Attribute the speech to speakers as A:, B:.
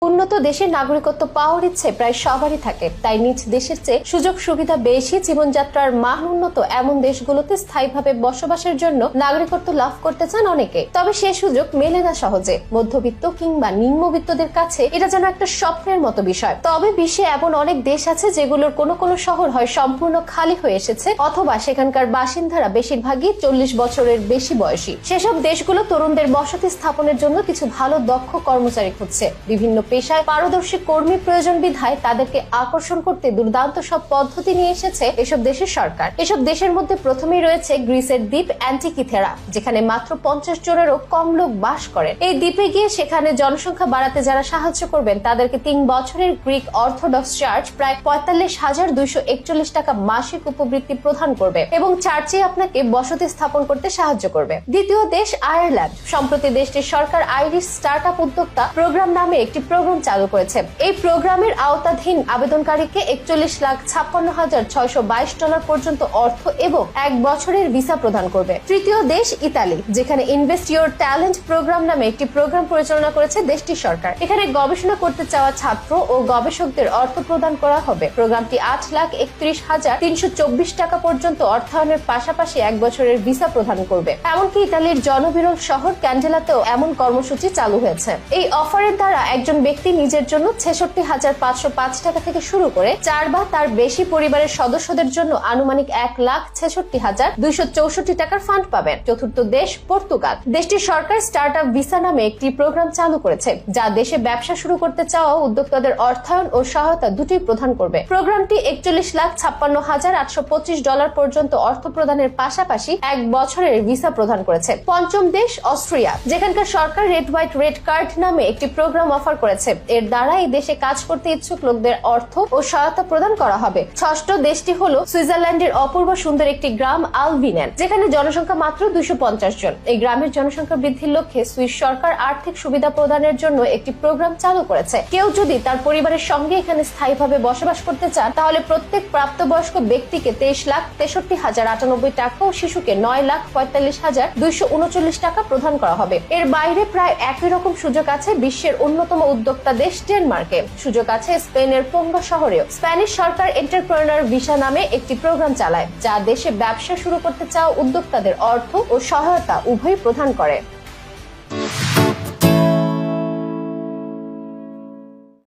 A: উন্নত দেশের নাগরিকত্ব পাওয়ার ইচ্ছে প্রায় সবারই থাকে, তাই নিজ দেশের চেয়ে সুযোগ সুবিধা বেশি, জীবনযাত্রার মান উন্নত এমন দেশগুলোতে স্থায়ীভাবে বসবাসের জন্য নাগরিকত্ব লাভ করতে চান অনেকে। তবে সে সুযোগ মেলে না সহজে। মধ্যবিত্ত কিংবা নিম্নবিত্তদের কাছে এটা যেন একটা স্বপ্নের মতো বিষয়। তবে বিশ্বে এমন অনেক দেশ আছে যেগুলোর কোনো কোনো শহর হয় সম্পূর্ণ খালি হয়ে এসেছে, অথবা সেখানকার বাসিন্দারা বেশিরভাগই 40 বছরের বেশি বয়সী। সেসব দেশগুলো তরুণদের বসতি স্থাপনের জন্য কিছু ভালো দক্ষ কর্মচারী খুঁজছে। বিভিন্ন পেশায় পারদর্শী কর্মী প্রয়োজন বিধায় তাদেরকে আকর্ষণ করতে দুর্দান্ত সব পদ্ধতি নিয়ে এসেছে এসব দেশের সরকার। এসব দেশের মধ্যে প্রথমেই রয়েছে গ্রিসের দ্বীপ অ্যান্টিকিথেরা, যেখানে মাত্র 50 জনেরও কম লোক বাস করেন। এই দ্বীপে গিয়ে সেখানে জনসংখ্যা বাড়াতে যারা সাহায্য করবেন তাদেরকে 3 বছরের গ্রিক অর্থোডক্স চার্চ প্রায় 45,241 টাকা মাসিক উপবৃত্তি প্রদান করবে এবং চার্চে আপনাকে বসতি স্থাপন করতে সাহায্য করবে। দ্বিতীয় দেশ আয়ারল্যান্ড। সম্প্রতি দেশটির সরকার আইরিশ স্টার্টআপ উদ্যোক্তা প্রোগ্রাম নামে একটি প্রোগ্রাম চালু করেছে। এই প্রোগ্রামের আওতাধীন আবেদনকারীকে $41,56,622 পর্যন্ত অর্থ এবং 1 বছরের ভিসা প্রদান করবে। তৃতীয় দেশ ইতালি, যেখানে ইনভেস্ট ইউর ট্যালেন্ট প্রোগ্রাম নামে একটি প্রোগ্রাম পরিচালনা করেছে দেশটির সরকার। এখানে গবেষণা করতে চাওয়া ছাত্র ও গবেষকদের অর্থ প্রদান করা হবে। প্রোগ্রামটি 8,31,324 টাকা পর্যন্ত অর্থায়নের পাশাপাশি 1 বছরের ভিসা প্রদান করবে। এমনকি ইতালির জনবিরল শহর ক্যান্ডেলাতেও এমন কর্মসূচি চালু হয়েছে। এই অফারের দ্বারা একজন ব্যক্তি নিজের জন্য 66,505 টাকা থেকে শুরু করে 4 বা তার বেশি পরিবারের সদস্যদের জন্য আনুমানিক 1,66,264 টাকার ফান্ড পাবেন। চতুর্থ দেশ পর্তুগাল। দেশটির সরকার স্টার্টআপ ভিসা নামে একটি প্রোগ্রাম চালু করেছে, যা দেশে ব্যবসা শুরু করতে চাওয়া উদ্যোক্তাদের অর্থায়ন ও সহায়তা দুটোই প্রদান করবে। প্রোগ্রামটি $41,56,825 পর্যন্ত অর্থ প্রদানের পাশাপাশি 1 বছরের ভিসা প্রদান করেছে। পঞ্চম দেশ অস্ট্রিয়া, যেখানকার সরকার রেড হোয়াইট রেড কার্ড নামে একটি প্রোগ্রাম অফার করেছে। এর দ্বারা এই দেশে কাজ করতে ইচ্ছুক লোকদের অর্থ ও সহায়তা প্রদান করা হবে। ষষ্ঠ দেশটি হলো সুইজারল্যান্ডের অপূর্ব সুন্দর একটি গ্রাম আলভিনেন, যেখানে জনসংখ্যা মাত্র 250 জন। এই গ্রামের জনসংখ্যা বৃদ্ধির লক্ষ্যে সুইস সরকার আর্থিক সুবিধা প্রদানের জন্য একটি প্রোগ্রাম চালু করেছে। কেউ যদি তার পরিবারের সঙ্গে এখানে স্থায়ীভাবে বসবাস করতে চান, তাহলে প্রত্যেক প্রাপ্তবয়স্ক ব্যক্তিকে 23,63,098 টাকা ও শিশুকে 9,45,239 টাকা প্রদান করা হবে। এর বাইরে প্রায় একই রকম সুযোগ আছে বিশ্বের অন্যতম উদ্যোক্তা দেশ ডেনমার্কে। সুযোগ আছে স্পেনের পোঙ্গা শহরেও। স্প্যানিশ সরকার এন্টারপ্রেনার ভিসা নামে একটি প্রোগ্রাম চালায়, যা দেশে ব্যবসা শুরু করতে চাওয়া উদ্যোক্তাদের অর্থ ও সহায়তা উভয় প্রদান করে।